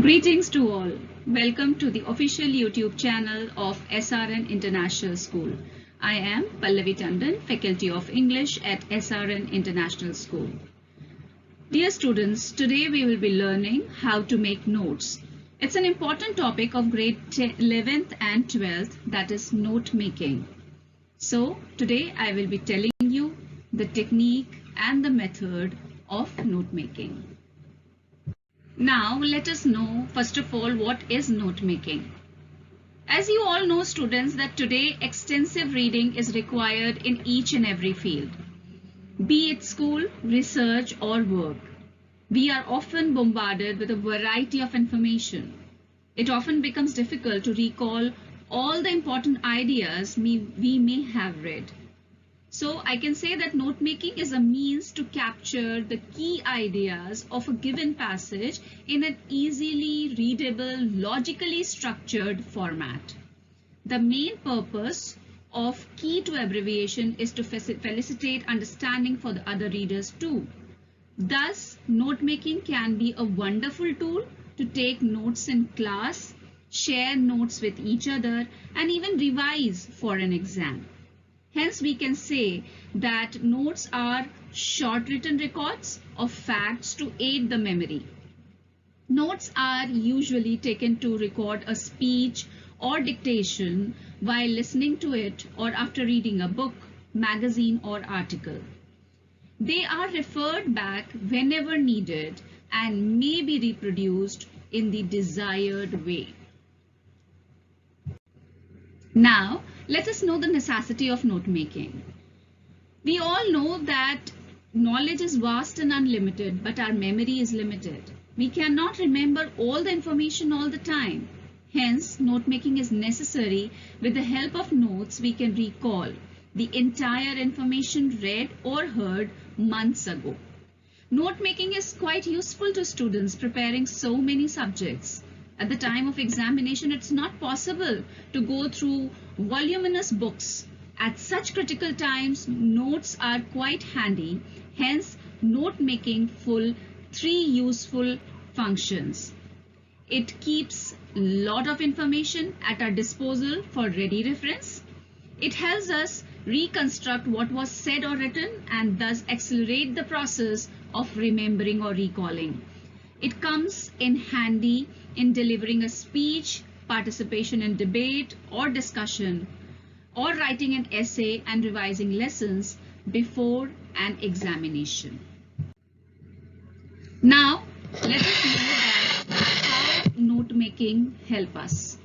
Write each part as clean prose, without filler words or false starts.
Greetings to all. Welcome to the official YouTube channel of SRN International School. I am Pallavi Tandon, Faculty of English at SRN International School. Dear students, today we will be learning how to make notes. It's an important topic of grade 11th and 12th, that is note making. So today I will be telling you the technique and the method of note making. Now let us know first of all what is note making. As you all know students that today extensive reading is required in each and every field, be it school, research or work. We are often bombarded with a variety of information. It often becomes difficult to recall all the important ideas we may have read. So I can say that note making is a means to capture the key ideas of a given passage in an easily readable, logically structured format. The main purpose of key to abbreviation is to facilitate understanding for the other readers too. Thus, note making can be a wonderful tool to take notes in class, share notes with each other, and even revise for an exam. Hence, we can say that notes are short written records of facts to aid the memory. Notes are usually taken to record a speech or dictation while listening to it or after reading a book, magazine or article. They are referred back whenever needed and may be reproduced in the desired way. Now, let us know the necessity of note making. We all know that knowledge is vast and unlimited, but our memory is limited. We cannot remember all the information all the time. Hence, note making is necessary. With the help of notes, we can recall the entire information read or heard months ago. Note making is quite useful to students preparing so many subjects. At the time of examination, it's not possible to go through voluminous books. At such critical times, notes are quite handy. Hence, note making full 3 useful functions. It keeps a lot of information at our disposal for ready reference. It helps us reconstruct what was said or written and thus accelerate the process of remembering or recalling. It comes in handy in delivering a speech, participation in debate or discussion, or writing an essay and revising lessons before an examination. Now, let us know that how note making help us.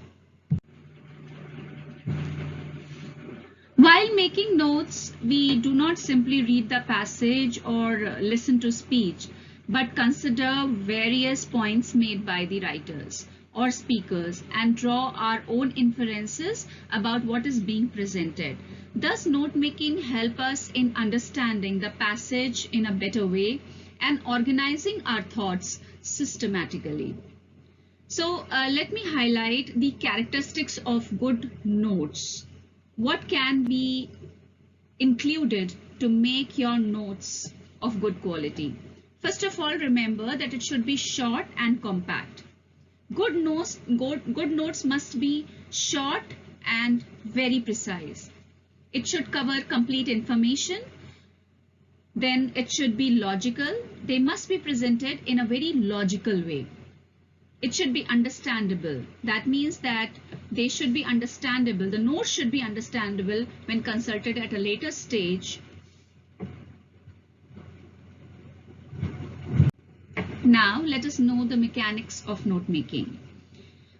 While making notes, we do not simply read the passage or listen to speech, but consider various points made by the writers or speakers and draw our own inferences about what is being presented. Thus, note making helps us in understanding the passage in a better way and organizing our thoughts systematically. So, let me highlight the characteristics of good notes. What can be included to make your notes of good quality? First of all, remember that it should be short and compact. Good notes must be short and very precise. It should cover complete information. Then it should be logical. They must be presented in a very logical way. It should be understandable. That means that they should be understandable. The notes should be understandable when consulted at a later stage. Now, let us know the mechanics of note making.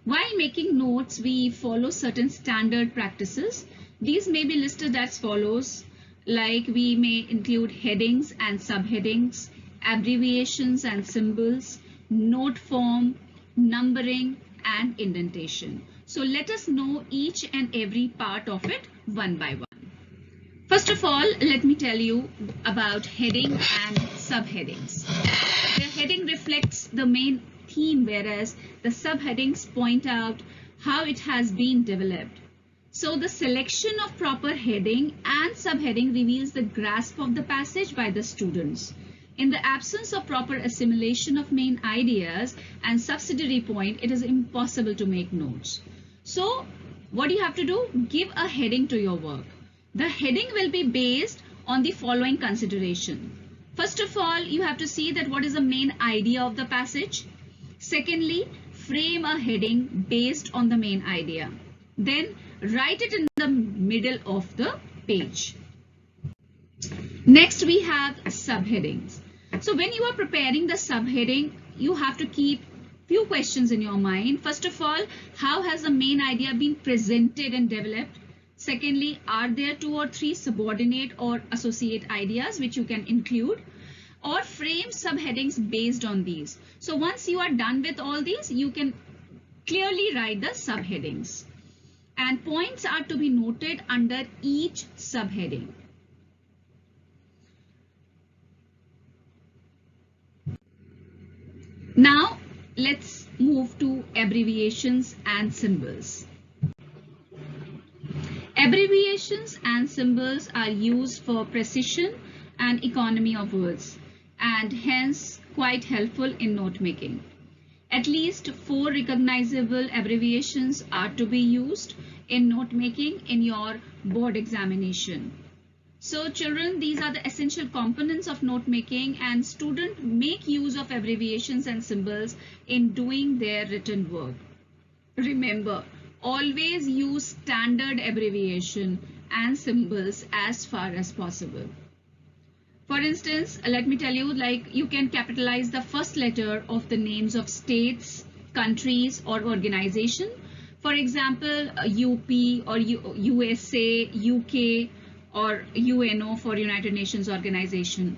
While making notes, we follow certain standard practices. These may be listed as follows, like we may include headings and subheadings, abbreviations and symbols, note form, numbering and indentation. So let us know each and every part of it one by one. First of all, let me tell you about heading and subheadings. The heading reflects the main theme, whereas the subheadings point out how it has been developed. So the selection of proper heading and subheading reveals the grasp of the passage by the students. In the absence of proper assimilation of main ideas and subsidiary point, it is impossible to make notes. So what you have to do, give a heading to your work. The heading will be based on the following consideration. First of all, you have to see that what is the main idea of the passage. Secondly, frame a heading based on the main idea. Then write it in the middle of the page. Next, we have subheadings. So when you are preparing the subheading, you have to keep few questions in your mind. First of all, how has the main idea been presented and developed? Secondly, are there 2 or 3 subordinate or associate ideas which you can include? Or frame subheadings based on these. So once you are done with all these, you can clearly write the subheadings. And points are to be noted under each subheading. Now, let's move to abbreviations and symbols. Abbreviations and symbols are used for precision and economy of words, and hence quite helpful in note making. At least 4 recognizable abbreviations are to be used in note making in your board examination. So children, these are the essential components of note making, and students make use of abbreviations and symbols in doing their written work. Remember, always use standard abbreviation and symbols as far as possible. For instance, let me tell you, like, you can capitalize the first letter of the names of states, countries, or organization. For example, UP or USA, UK, or UNO for United Nations Organization.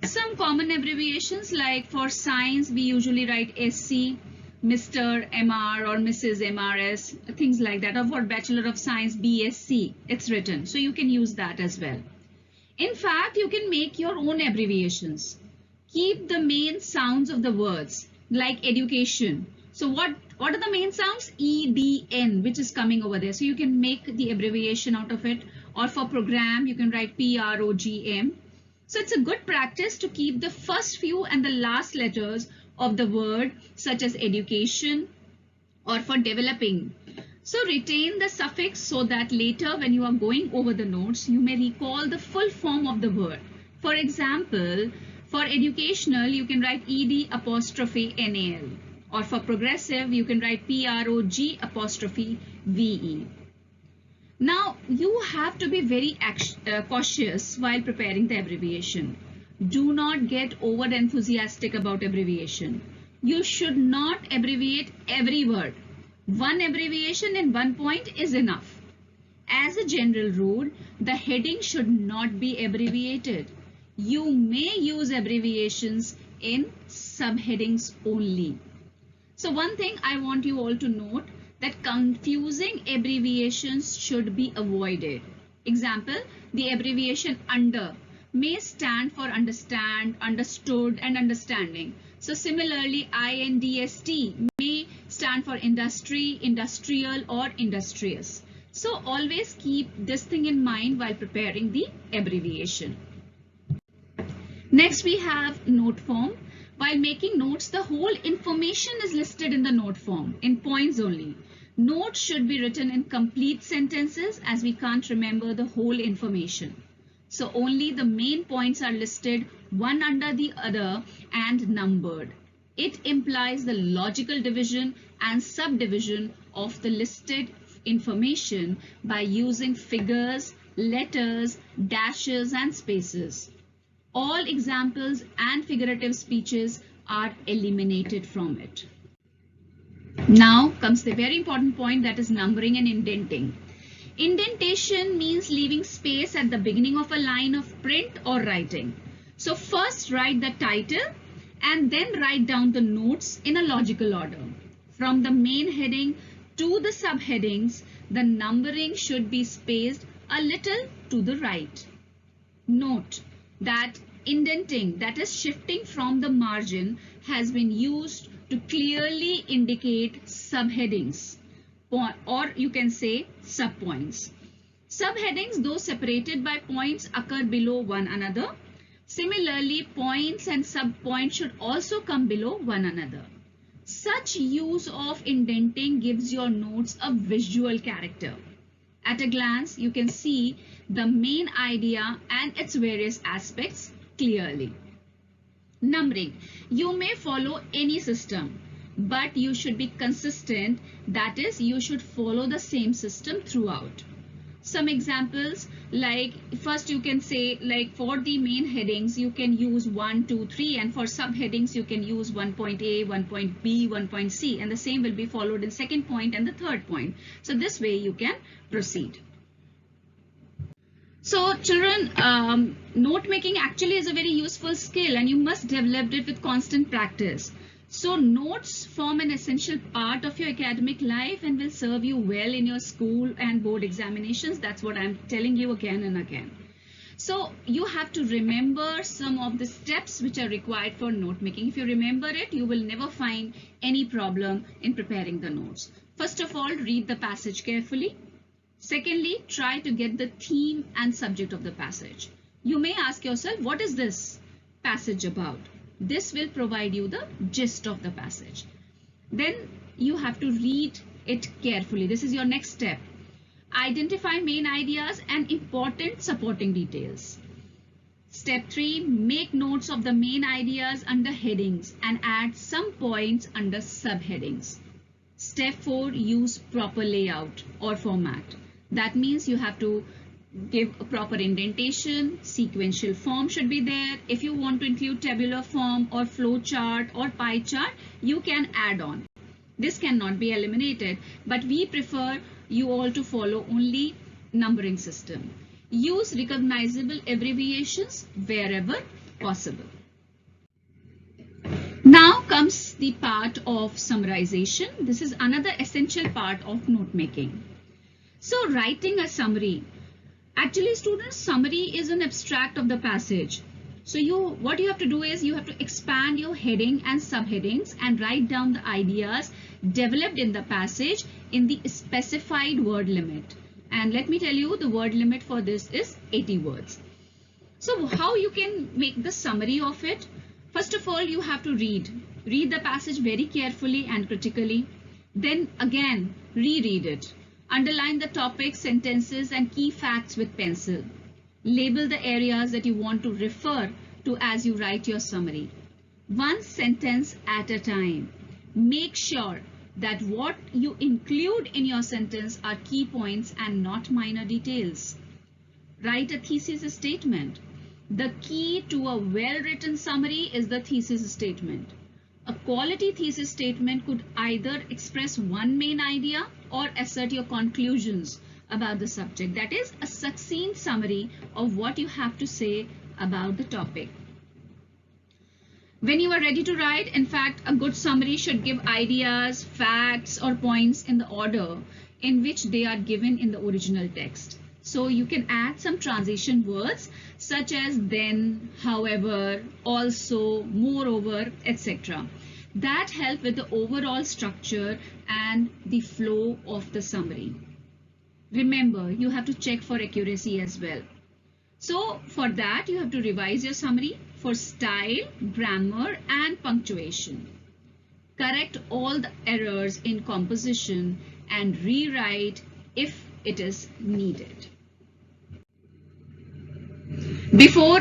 Some common abbreviations, like for science, we usually write SC, Mr. MR or Mrs. MRS, things like that. Or for Bachelor of Science, BSc, it's written. So you can use that as well. In fact, you can make your own abbreviations. Keep the main sounds of the words, like education. So what are the main sounds? EDN, which is coming over there. So you can make the abbreviation out of it. Or for program, you can write PROGM. So it's a good practice to keep the first few and the last letters of the word, such as education, or for developing. So retain the suffix so that later when you are going over the notes, you may recall the full form of the word. For example, for educational, you can write ED''NAL. Or for progressive, you can write PROG''VE. Now, you have to be very cautious while preparing the abbreviation. Do not get over enthusiastic about abbreviation. You should not abbreviate every word. One abbreviation in one point is enough. As a general rule, the heading should not be abbreviated. You may use abbreviations in subheadings only. So one thing I want you all to note, that confusing abbreviations should be avoided. Example, the abbreviation UNDER may stand for understand, understood, and understanding. So similarly, INDST may stand for industry, industrial, or industrious. So always keep this thing in mind while preparing the abbreviation. Next, we have note form. While making notes, the whole information is listed in the note form, in points only. Notes should be written in complete sentences, as we can't remember the whole information. So only the main points are listed one under the other and numbered. It implies the logical division and subdivision of the listed information by using figures, letters, dashes, and spaces. All examples and figurative speeches are eliminated from it. Now comes the very important point, that is numbering and indenting. Indentation means leaving space at the beginning of a line of print or writing. So first write the title and then write down the notes in a logical order. From the main heading to the subheadings, the numbering should be spaced a little to the right. Note that indenting, that is shifting from the margin, has been used to clearly indicate subheadings, or you can say subpoints. Subheadings, though separated by points, occur below one another. Similarly, points and subpoints should also come below one another. Such use of indenting gives your notes a visual character. At a glance, you can see the main idea and its various aspects clearly. Numbering. You may follow any system, but you should be consistent. That is, you should follow the same system throughout. Some examples, like first you can say, like for the main headings you can use 1, 2, 3, and for subheadings you can use 1.A, 1.B, 1.C, and the same will be followed in second point and the third point. So this way you can proceed. So children, note making actually is a very useful skill and you must develop it with constant practice. So notes form an essential part of your academic life and will serve you well in your school and board examinations. That's what I'm telling you again and again. So you have to remember some of the steps which are required for note making. If you remember it, you will never find any problem in preparing the notes. First of all, read the passage carefully. Secondly, try to get the theme and subject of the passage. You may ask yourself, what is this passage about? This will provide you the gist of the passage. Then you have to read it carefully. This is your next step. Identify main ideas and important supporting details. Step 3, make notes of the main ideas under headings and add some points under subheadings. Step 4, use proper layout or format. That means you have to give a proper indentation, sequential form should be there. If you want to include tabular form or flow chart or pie chart, you can add on. This cannot be eliminated, but we prefer you all to follow only numbering system. Use recognizable abbreviations wherever possible. Now comes the part of summarization. This is another essential part of note making. So writing a summary. Actually, students, summary is an abstract of the passage. So what you have to do is you have to expand your heading and subheadings and write down the ideas developed in the passage in the specified word limit. And let me tell you, the word limit for this is 80 words. So how you can make the summary of it? First of all, you have to read the passage very carefully and critically. Then again, reread it. Underline the topics, sentences, and key facts with pencil. Label the areas that you want to refer to as you write your summary. One sentence at a time. Make sure that what you include in your sentence are key points and not minor details. Write a thesis statement. The key to a well-written summary is the thesis statement. A quality thesis statement could either express one main idea or assert your conclusions about the subject. That is a succinct summary of what you have to say about the topic. When you are ready to write, in fact, a good summary should give ideas, facts, or points in the order in which they are given in the original text. So you can add some transition words such as then, however, also, moreover, etc. That help with the overall structure and the flow of the summary. Remember, you have to check for accuracy as well. So for that, you have to revise your summary for style, grammar, and punctuation. Correct all the errors in composition and rewrite if it is needed. Before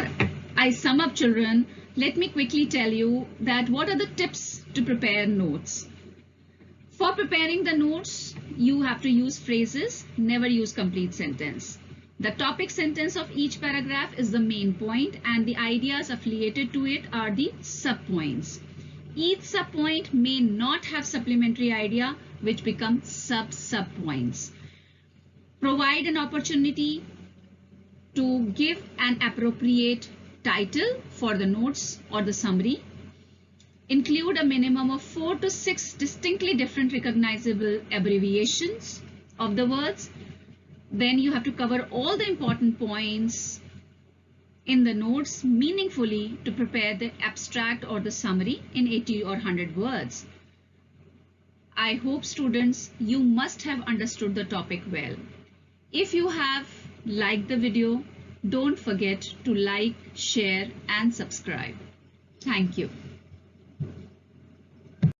I sum up, children, let me quickly tell you that what are the tips to prepare notes. For preparing the notes, you have to use phrases, never use complete sentence. The topic sentence of each paragraph is the main point and the ideas affiliated to it are the subpoints. Each subpoint may not have supplementary idea which become subpoints. Provide an opportunity to give an appropriate title for the notes or the summary. Include a minimum of 4 to 6 distinctly different recognizable abbreviations of the words. Then you have to cover all the important points in the notes meaningfully to prepare the abstract or the summary in 80 or 100 words. I hope, students, you must have understood the topic well. If you have liked the video, Don't forget to like, share and subscribe. Thank you.